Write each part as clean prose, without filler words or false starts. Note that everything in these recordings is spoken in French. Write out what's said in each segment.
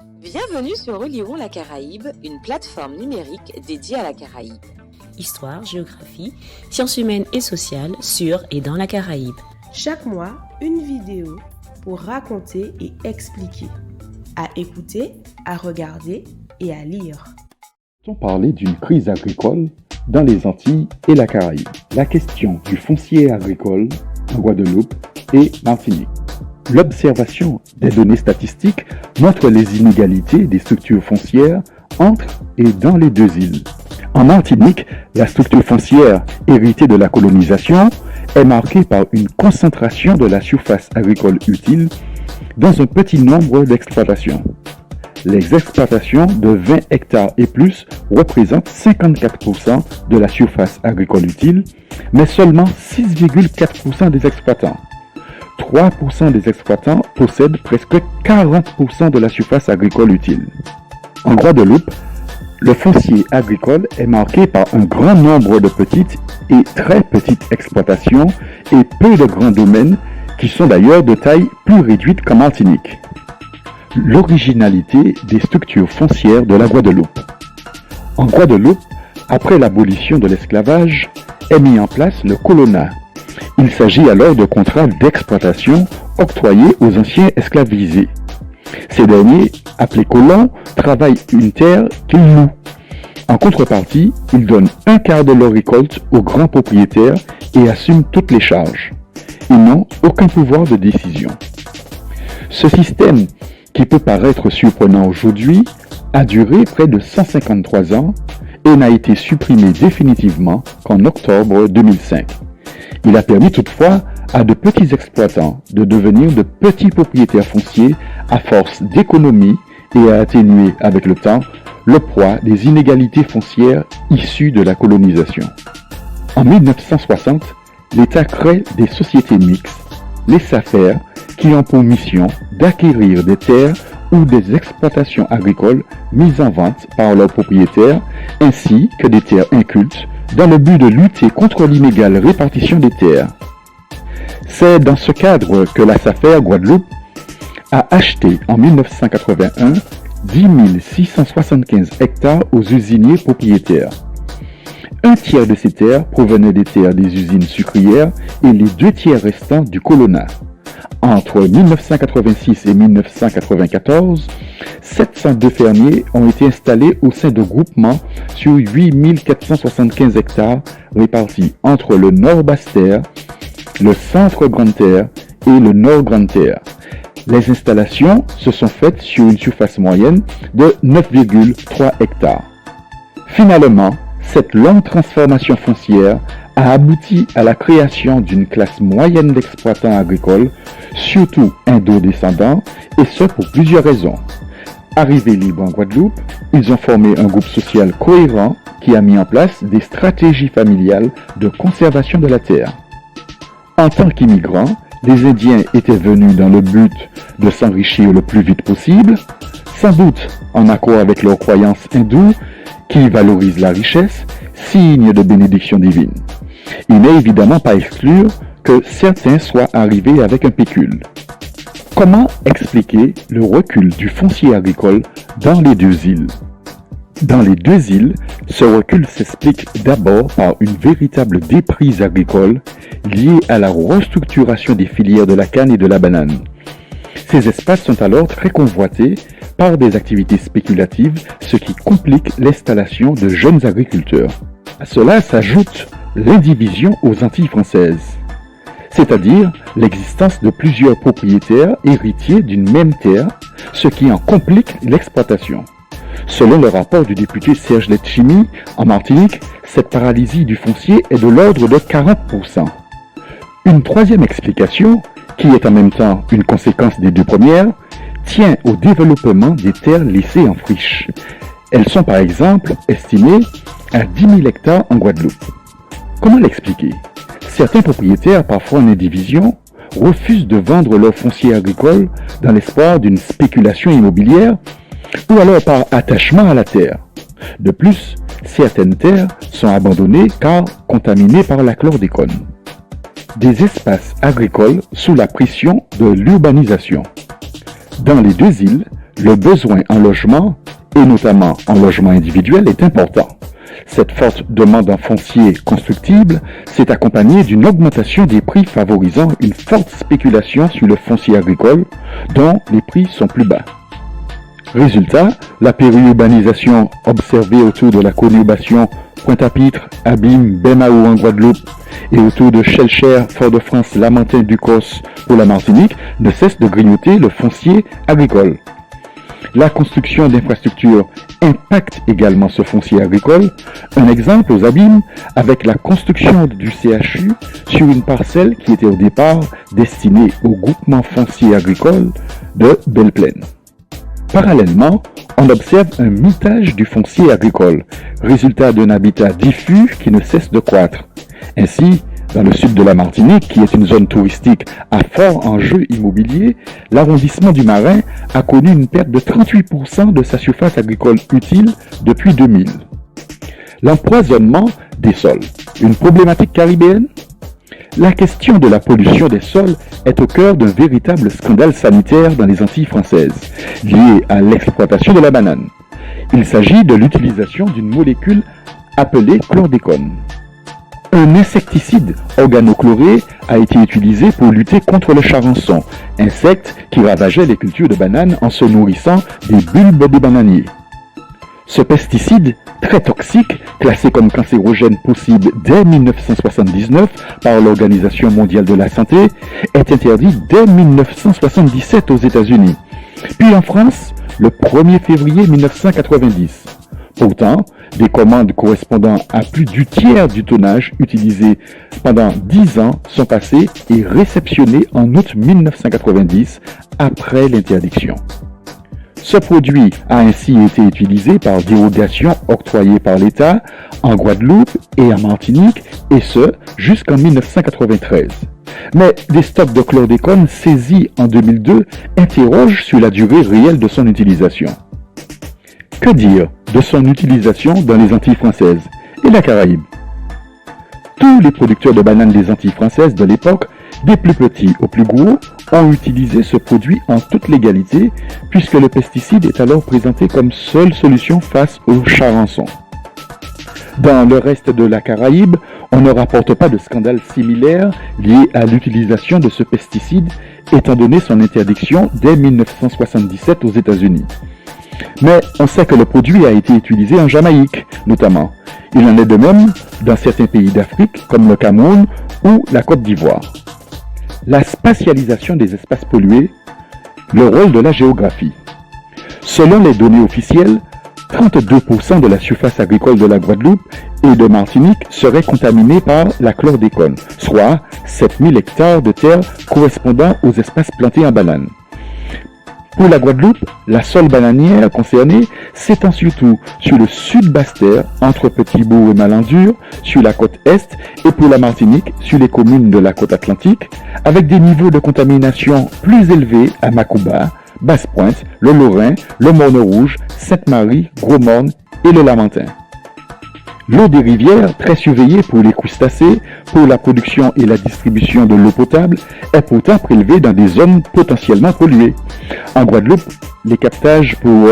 Bienvenue sur Relirons la Caraïbe, une plateforme numérique dédiée à la Caraïbe. Histoire, géographie, sciences humaines et sociales sur et dans la Caraïbe. Chaque mois, une vidéo pour raconter et expliquer. À écouter, à regarder et à lire. On parlait d'une crise agricole dans les Antilles et la Caraïbe. La question du foncier agricole en Guadeloupe et Martinique. L'observation des données statistiques montre les inégalités des structures foncières entre et dans les deux îles. En Martinique, la structure foncière héritée de la colonisation est marquée par une concentration de la surface agricole utile dans un petit nombre d'exploitations. Les exploitations de 20 hectares et plus représentent 54% de la surface agricole utile, mais seulement 6,4% des exploitants. 3% des exploitants possèdent presque 40% de la surface agricole utile. En Guadeloupe, le foncier agricole est marqué par un grand nombre de petites et très petites exploitations et peu de grands domaines qui sont d'ailleurs de taille plus réduite qu'en Martinique. L'originalité des structures foncières de la Guadeloupe. En Guadeloupe, après l'abolition de l'esclavage, est mis en place le colonat. Il s'agit alors de contrats d'exploitation octroyés aux anciens esclavisés. Ces derniers, appelés colons, travaillent une terre qu'ils louent. En contrepartie, ils donnent un quart de leur récolte aux grands propriétaires et assument toutes les charges. Ils n'ont aucun pouvoir de décision. Ce système, qui peut paraître surprenant aujourd'hui, a duré près de 153 ans et n'a été supprimé définitivement qu'en octobre 2005. Il a permis toutefois à de petits exploitants de devenir de petits propriétaires fonciers à force d'économie et à atténuer avec le temps le poids des inégalités foncières issues de la colonisation. En 1960, l'État crée des sociétés mixtes, les SAFER, qui ont pour mission d'acquérir des terres ou des exploitations agricoles mises en vente par leurs propriétaires, ainsi que des terres incultes, dans le but de lutter contre l'inégale répartition des terres. C'est dans ce cadre que la SAFER Guadeloupe a acheté en 1981 10 675 hectares aux usiniers propriétaires. Un tiers de ces terres provenaient des terres des usines sucrières et les 2 tiers restants du colonat. Entre 1986 et 1994, 702 fermiers ont été installés au sein de groupements sur 8 475 hectares répartis entre le Nord Basse-Terre, le Centre Grande-Terre et le Nord Grande-Terre. Les installations se sont faites sur une surface moyenne de 9,3 hectares. Finalement, cette longue transformation foncière a abouti à la création d'une classe moyenne d'exploitants agricoles, surtout indo-descendants, et ce pour plusieurs raisons. Arrivés libres en Guadeloupe, ils ont formé un groupe social cohérent qui a mis en place des stratégies familiales de conservation de la terre. En tant qu'immigrants, les Indiens étaient venus dans le but de s'enrichir le plus vite possible, sans doute en accord avec leurs croyances hindoues qui valorisent la richesse, signe de bénédiction divine. Il n'est évidemment pas exclu que certains soient arrivés avec un pécule. Comment expliquer le recul du foncier agricole dans les deux îles? Dans les deux îles, ce recul s'explique d'abord par une véritable déprise agricole liée à la restructuration des filières de la canne et de la banane. Ces espaces sont alors très convoités par des activités spéculatives, ce qui complique l'installation de jeunes agriculteurs. À cela s'ajoute l'indivision aux Antilles françaises, c'est-à-dire l'existence de plusieurs propriétaires héritiers d'une même terre, ce qui en complique l'exploitation. Selon le rapport du député Serge Letchimy, en Martinique, cette paralysie du foncier est de l'ordre de 40%. Une troisième explication, qui est en même temps une conséquence des deux premières, tient au développement des terres laissées en friche. Elles sont par exemple estimées à 10 000 hectares en Guadeloupe. Comment l'expliquer? Certains propriétaires, parfois en indivision, refusent de vendre leur foncier agricole dans l'espoir d'une spéculation immobilière ou alors par attachement à la terre. De plus, certaines terres sont abandonnées car contaminées par la chlordécone. Des espaces agricoles sous la pression de l'urbanisation. Dans les deux îles, le besoin en logement, et notamment en logement individuel, est important. Cette forte demande en foncier constructible s'est accompagnée d'une augmentation des prix favorisant une forte spéculation sur le foncier agricole, dont les prix sont plus bas. Résultat, la périurbanisation observée autour de la conurbation Pointe-à-Pitre, Abîme, Baie-Mahault en Guadeloupe et autour de Shellcher, Fort-de-France, Lamentin, Ducos pour la Martinique ne cesse de grignoter le foncier agricole. La construction d'infrastructures impacte également ce foncier agricole. Un exemple aux Abîmes avec la construction du CHU sur une parcelle qui était au départ destinée au groupement foncier agricole de Belle-Plaine. Parallèlement, on observe un mitage du foncier agricole, résultat d'un habitat diffus qui ne cesse de croître. Ainsi, dans le sud de la Martinique, qui est une zone touristique à fort enjeu immobilier, l'arrondissement du Marin a connu une perte de 38% de sa surface agricole utile depuis 2000. L'empoisonnement des sols, une problématique caribéenne? La question de la pollution des sols est au cœur d'un véritable scandale sanitaire dans les Antilles françaises, lié à l'exploitation de la banane. Il s'agit de l'utilisation d'une molécule appelée chlordécone. Un insecticide organochloré a été utilisé pour lutter contre le charançon, insecte qui ravageait les cultures de bananes en se nourrissant des bulbes des bananiers. Ce pesticide, très toxique, classé comme cancérogène possible dès 1979 par l'Organisation mondiale de la santé, est interdit dès 1977 aux États-Unis, puis en France le 1er février 1990. Pourtant, des commandes correspondant à plus du tiers du tonnage utilisé pendant 10 ans sont passées et réceptionnées en août 1990 après l'interdiction. Ce produit a ainsi été utilisé par dérogation octroyée par l'État en Guadeloupe et en Martinique, et ce jusqu'en 1993. Mais des stocks de chlordécone saisis en 2002 interrogent sur la durée réelle de son utilisation. Que dire de son utilisation dans les Antilles françaises et la Caraïbe? Tous les producteurs de bananes des Antilles françaises de l'époque, des plus petits aux plus gros, ont utilisé ce produit en toute légalité, puisque le pesticide est alors présenté comme seule solution face au charançon. Dans le reste de la Caraïbe, on ne rapporte pas de scandale similaire lié à l'utilisation de ce pesticide, étant donné son interdiction dès 1977 aux États-Unis. Mais on sait que le produit a été utilisé en Jamaïque, notamment. Il en est de même dans certains pays d'Afrique, comme le Cameroun ou la Côte d'Ivoire. La spatialisation des espaces pollués, le rôle de la géographie. Selon les données officielles, 32% de la surface agricole de la Guadeloupe et de Martinique serait contaminée par la chlordécone, soit 7000 hectares de terre correspondant aux espaces plantés en bananes. Pour la Guadeloupe, la sole bananière concernée s'étend surtout sur le sud Basse-Terre, entre Petit-Bourg et Malandur, sur la côte Est, et pour la Martinique, sur les communes de la côte Atlantique, avec des niveaux de contamination plus élevés à Macouba, Basse-Pointe, le Lorrain, le Morne-Rouge, Sainte-Marie, Gros-Morne et le Lamentin. L'eau des rivières, très surveillée pour les crustacés, pour la production et la distribution de l'eau potable, est pourtant prélevée dans des zones potentiellement polluées. En Guadeloupe, les captages pour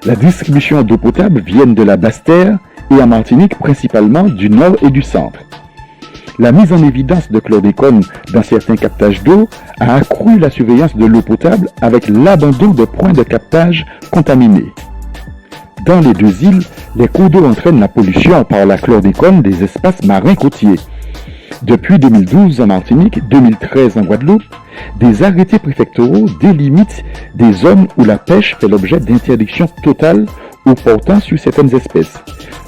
la distribution d'eau potable viennent de la Basse-Terre et en Martinique principalement du nord et du centre. La mise en évidence de chlordécone dans certains captages d'eau a accru la surveillance de l'eau potable avec l'abandon de points de captage contaminés. Dans les deux îles, les cours d'eau entraînent la pollution par la chlordécone des espaces marins côtiers. Depuis 2012 en Martinique, 2013 en Guadeloupe, des arrêtés préfectoraux délimitent des zones où la pêche fait l'objet d'interdiction totale ou portant sur certaines espèces.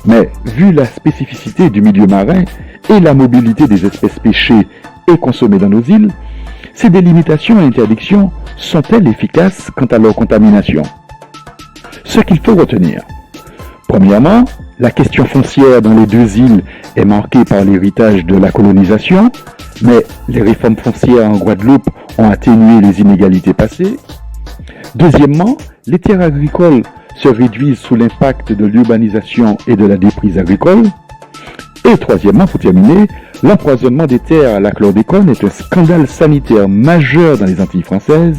Mais vu la spécificité du milieu marin et la mobilité des espèces pêchées et consommées dans nos îles, ces délimitations et interdictions sont-elles efficaces quant à leur contamination? Ce qu'il faut retenir. Premièrement, la question foncière dans les deux îles est marquée par l'héritage de la colonisation, mais les réformes foncières en Guadeloupe ont atténué les inégalités passées. Deuxièmement, les terres agricoles se réduisent sous l'impact de l'urbanisation et de la déprise agricole. Et troisièmement, pour terminer, l'empoisonnement des terres à la chlordécone est un scandale sanitaire majeur dans les Antilles françaises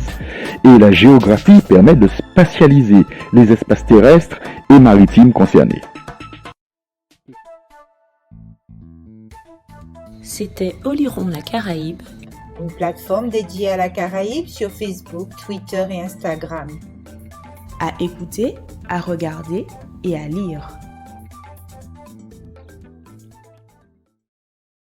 et la géographie permet de spatialiser les espaces terrestres et maritimes concernés. C'était Oliron la Caraïbe, une plateforme dédiée à la Caraïbe sur Facebook, Twitter et Instagram. À écouter, à regarder et à lire.